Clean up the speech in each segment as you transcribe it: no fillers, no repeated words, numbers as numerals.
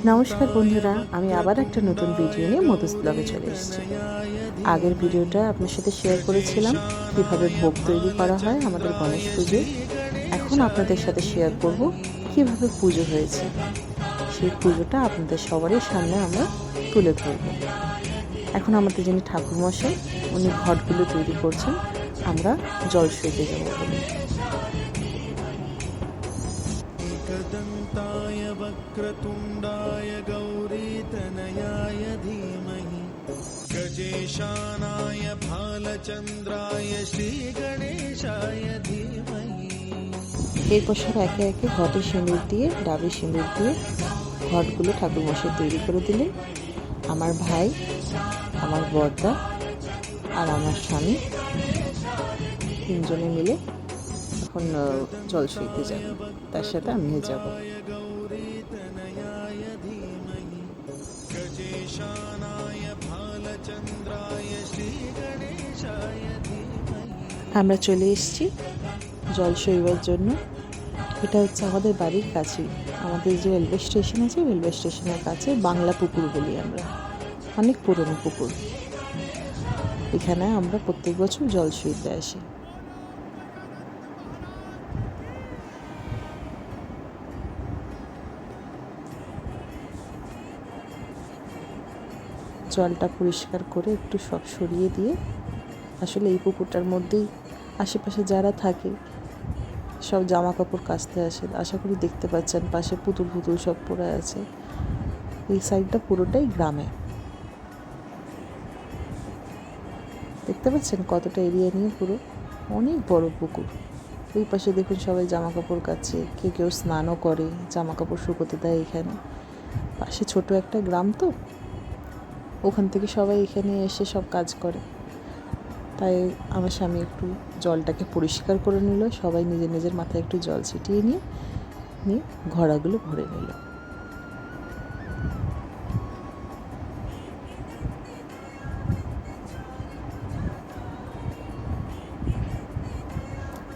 নমস্কার বন্ধুরা, আমি আবার একটা নতুন ভিডিও নিয়ে মধুস ব্লগে চলে এসেছি। আগের ভিডিওটা আপনার সাথে শেয়ার করেছিলাম কিভাবে ভোগ তৈরি করা হয় আমাদের গণেশ পুজোয়। এখন আপনাদের সাথে শেয়ার করব কিভাবে পুজো হয়েছে। সেই পুজোটা আপনাদের সবারই সামনে আমরা তুলে ধরব। এখন আমাদের যিনি ঠাকুরমশাই, উনি ঘটগুলো তৈরি করছেন, আমরা জল সইতে যাবো বলে। एकदन्ताय वक्रतुण्डाय गौरीतनयाय धीमहि गजेशानाय भालचन्द्राय श्रीगणेशाय धीमहि। এরপর সব একে একে ঘটে সিঁদুর দিয়ে, ডাবে সিঁদুর দিয়ে ঘটগুলো ঠাকুরমশাই তৈরি করে দিলেন। আমার ভাই, আমার বড়দা আর আমার স্বামী তিনজনে মিলে এখন জল সইতে যাবে, তার সাথে আমিও যাব। আমরা চলে এসেছি জল সইবার জন্য। এটা হচ্ছে আমাদের বাড়ির কাছেই, আমাদের যে রেলওয়ে স্টেশন আছে, রেলওয়ে স্টেশনের কাছে বাংলা পুকুর বলি আমরা, অনেক পুরনো পুকুর। এখানে আমরা প্রত্যেক বছর জল সইতে আসি। জলটা পরিষ্কার করে একটু সব সরিয়ে দিয়ে, আসলে এই পুকুরটার মধ্যেই আশেপাশে যারা থাকে সব জামা কাপড় কাচতে আসে। আশা করি দেখতে পাচ্ছেন পাশে পুতুল পুতুল সব পড়ে আছে। এই সাইডটা পুরোটাই গ্রামে, দেখতে পাচ্ছেন কতটা এরিয়া নিয়ে পুরো অনেক বড় পুকুর। ওই পাশে দেখুন সবাই জামা কাপড় কাচে, কেউ স্নানও করে, জামা কাপড় শুকোতে দেয় এখানে। পাশে ছোট একটা গ্রাম তো, ওখান থেকে সবাই এখানে এসে সব কাজ করে। তাই আমার স্বামী একটু জলটাকে পরিষ্কার করে নিল, সবাই নিজের নিজের মাথায় একটু জল ছিটিয়ে নিয়ে ঘড়াগুলো ভরে নিল।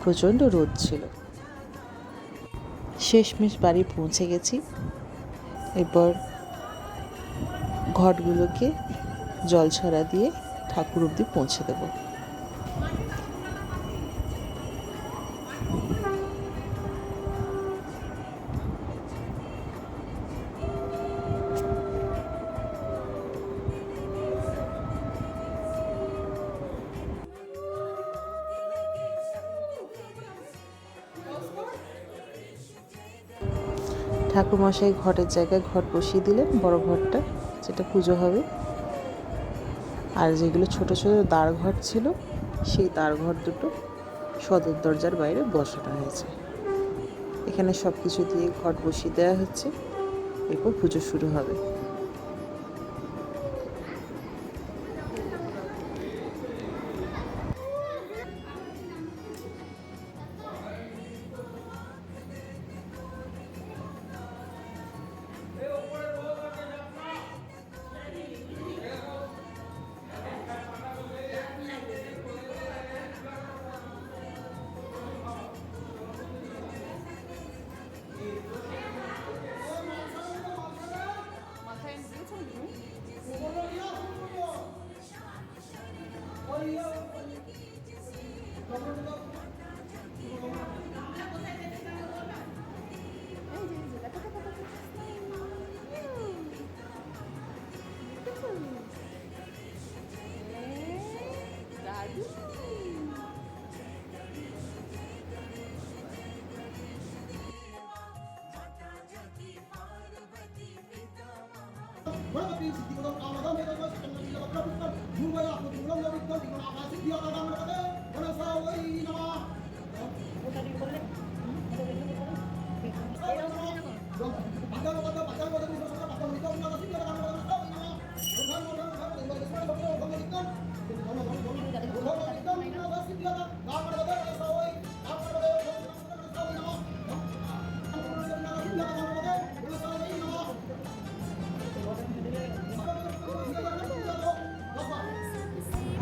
প্রচণ্ড রোদ ছিল। শেষমেশ বাড়ি পৌঁছে গেছি। এরপর ঘটগুলোকে জল ছড়া দিয়ে ঠাকুর অবধি পৌঁছে দেব। ঠাকুরমশাই ঘটের জায়গায় ঘট বসিয়ে দিলেন, বড় ঘরটা যেটা পুজো হবে। আর যেগুলো ছোট ছোট দ্বার ঘট ছিল, সেই দ্বার ঘট দুটো সদর দরজার বাইরে বসানো হয়েছে। এখানে সব কিছু দিয়ে ঘট বসিয়ে দেওয়া হচ্ছে, এরপর পুজো শুরু হবে।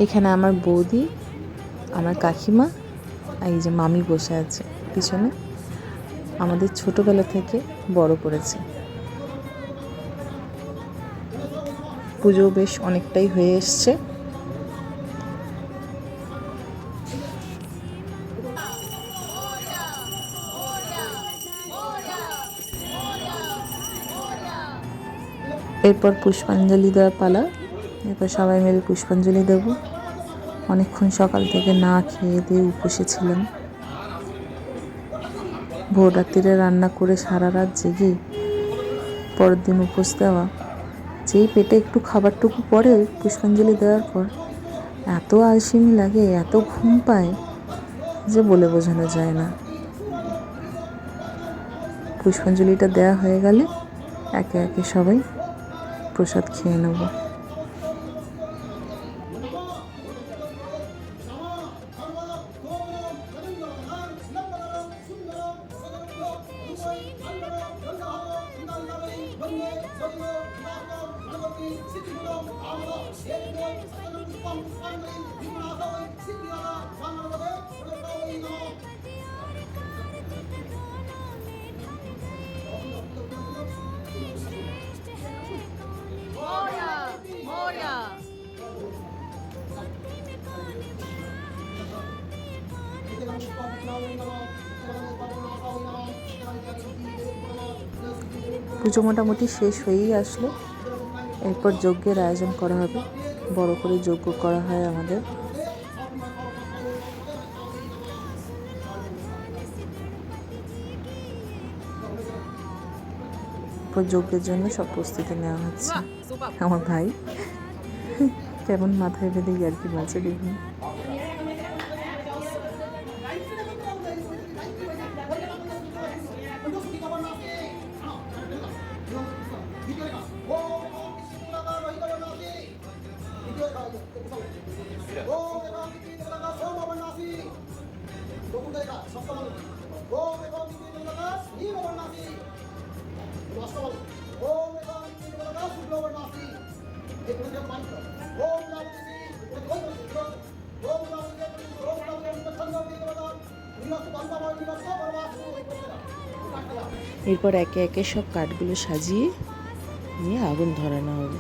এখানে আমার বৌদি, আমার কাকিমা আর এই যে মামি বসে আছে পিছনে, আমাদের ছোটবেলা থেকে বড় করেছে। পুজো বেশ অনেকটাই হয়ে এসছে। এরপর পুষ্পাঞ্জলি দেওয়ার পালা। এরপর সবাই মিলে পুষ্পাঞ্জলি দেব। অনেকক্ষণ সকাল থেকে না খেয়ে দিয়ে উপসে ছিলাম। ভোর রাত্রিরে রান্না করে সারা রাত জেগে পরের দিন উপোস দেওয়া। যেই পেটে একটু খাবারটুকু পড়ে পুষ্পাঞ্জলি দেওয়ার পর এত আলসেমি লাগে, এত ঘুম পায় যে বলে বোঝানো যায় না। পুষ্পাঞ্জলিটা দেওয়া হয়ে গেলে একে একে সবাই প্রসাদ খেয়ে নেব। পুজো মোটামুটি শেষ হয়েই আসলো। এরপর যজ্ঞের আয়োজন করা হবে। বড় করে যজ্ঞ করা হয় আমাদের। যজ্ঞের জন্য সব প্রস্তুতি নেওয়া হচ্ছে। আমার ভাই কেমন মাথায় বেঁধে আর কি মাঝে দেখুন। এরপর একে একে সব কাঠগুলো সাজিয়ে নিয়ে আগুন ধরানো হবে।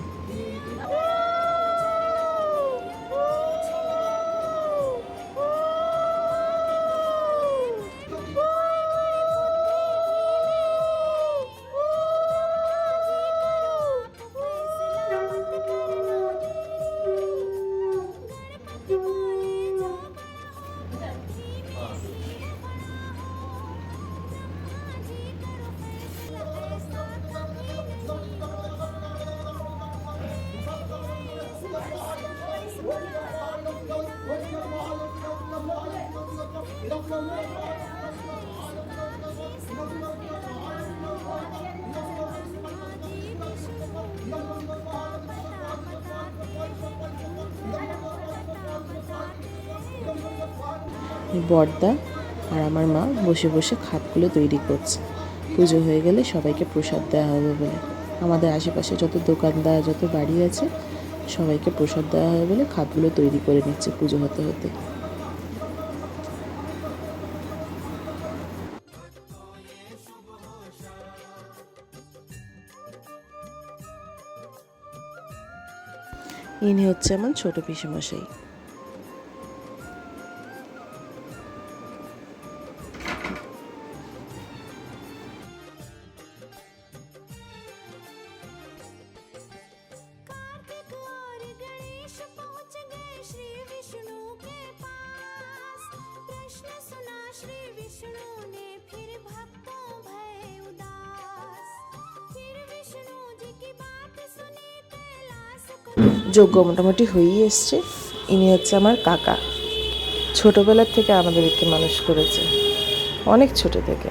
বড়দা আর আমার মা বসে বসে খাটগুলো তৈরি করছে। পুজো হয়ে গেলে সবাইকে প্রসাদ দেওয়া হবে বলে। আমাদের আশেপাশে যত দোকানদার, যত বাড়ি আছে, সবাইকে প্রসাদ দেওয়া হবে বলে খাটগুলো তৈরি করে নিচ্ছে পুজো হতে হতে। ইনি হচ্ছে আমার ছোট পিসেমশাই। যজ্ঞ মোটামুটি হয়েই এসছে। ইনি হচ্ছে আমার কাকা। ছোটোবেলার থেকে আমাদেরকে মানুষ করেছে, অনেক ছোট থেকে।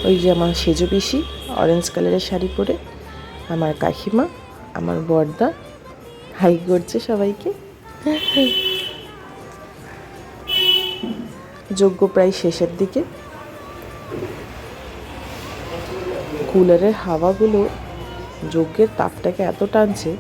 ওই যে আমার সেজো পিসি অরেঞ্জ কালারের শাড়ি পরে, আমার কাকিমা, আমার বড়দা হাই করছে সবাইকে। যজ্ঞ প্রায় শেষের দিকে। কুলারের হাওয়াগুলো যজ্ঞের তাপটাকে এত টানছে,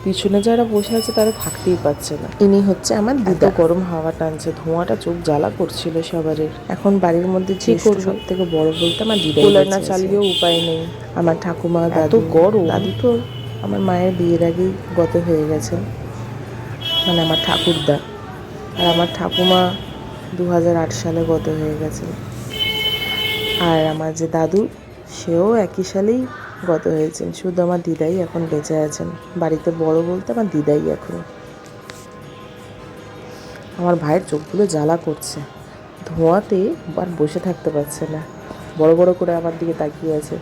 পিছনে যারা বসে আছে তারা থাকতেই পারছে না। ইনি হচ্ছে আমার দিদা। গরম হাওয়া টানছে, ধোঁয়াটা চোখ জ্বালা করছিল সবারই। এখন বাড়ির মধ্যে যে সব থেকে বড় বলতে আমার দিদা। কুলার না চালিয়েও উপায় নেই। আমার ঠাকুমা, দাদু, গরম, দাদু তো আমার মায়ের বিয়ের আগেই গত হয়ে গেছেন, মানে আমার ঠাকুরদা। আর আমার ঠাকুমা 2008 সালে গত হয়ে গেছেন। আর আমার যে দাদু, সেও একই সালেই গত হয়েছেন। শুধু আমার দিদাই এখন বেঁচে আছেন। বাড়িতে বড় বলতে আমার দিদাই এখন। আমার ভাইয়ের চোখগুলো জ্বালা করছে, ধোঁয়াতে আর বসে থাকতে পারছে না, বড় বড় করে আমার দিকে তাকিয়ে আছে।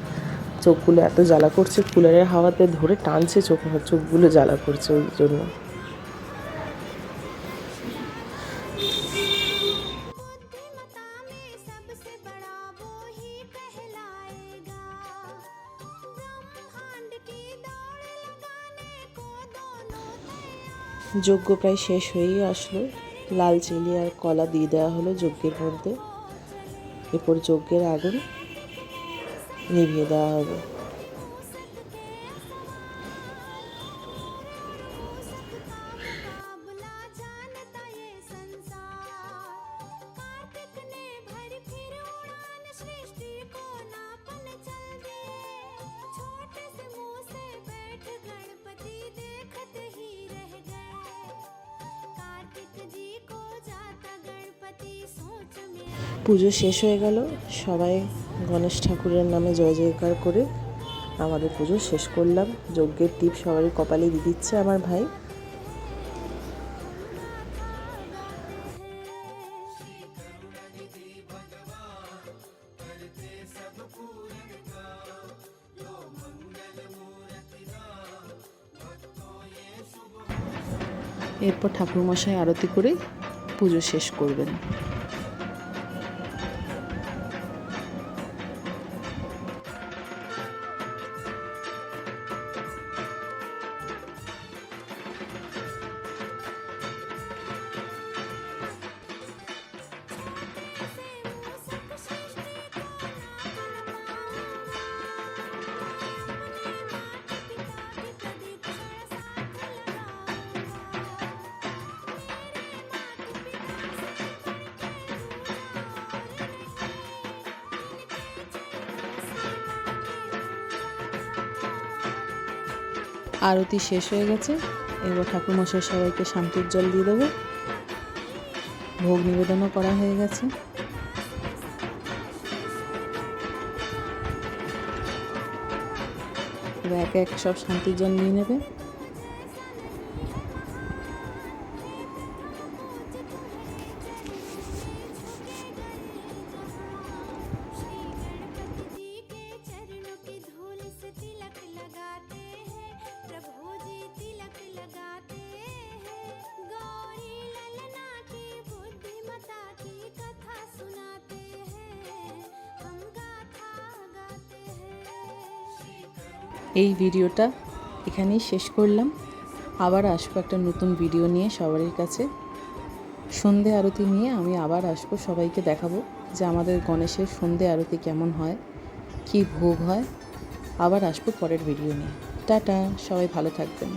চোখগুলো এত জ্বালা করছে, কুলারের হাওয়াতে ধরে টানছে, চোখগুলো জ্বালা করছে ওই জন্য। যজ্ঞ প্রায় শেষ হয়েই আসলো। লাল চিনি আর কলা দিয়ে দেওয়া হলো যজ্ঞের মধ্যে। এরপর যজ্ঞের আগুন নিভিয়ে দেওয়া হবে। পুজো শেষ হয়ে গেল। সবাই গণেশ ঠাকুরের নামে জয় জয়কার করে আমাদের পুজো শেষ করলাম। যজ্ঞের টিপ সবারই কপালে দিয়ে দিচ্ছে আমার ভাই। এরপর ঠাকুরমশাই আরতি করে পুজো শেষ করবেন। আরতি শেষ হয়ে গেছে। এবার ঠাকুরমশাই সবাইকে শান্তির জল দিয়ে দেবো। ভোগ নিবেদনও করা হয়ে গেছে। এবার একে এক সব শান্তির জল নিয়ে নেবে। এই ভিডিওটা এখানেই শেষ করলাম। আবার আসবো একটা নতুন ভিডিও নিয়ে সবারই কাছে। সন্ধে আরতি নিয়ে আমি আবার আসবো, সবাইকে দেখাবো যে আমাদের গণেশের সন্ধে আরতি কেমন হয়, কী ভোগ হয়। আবার আসবো পরের ভিডিও নিয়ে। টাটা, সবাই ভালো থাকবেন।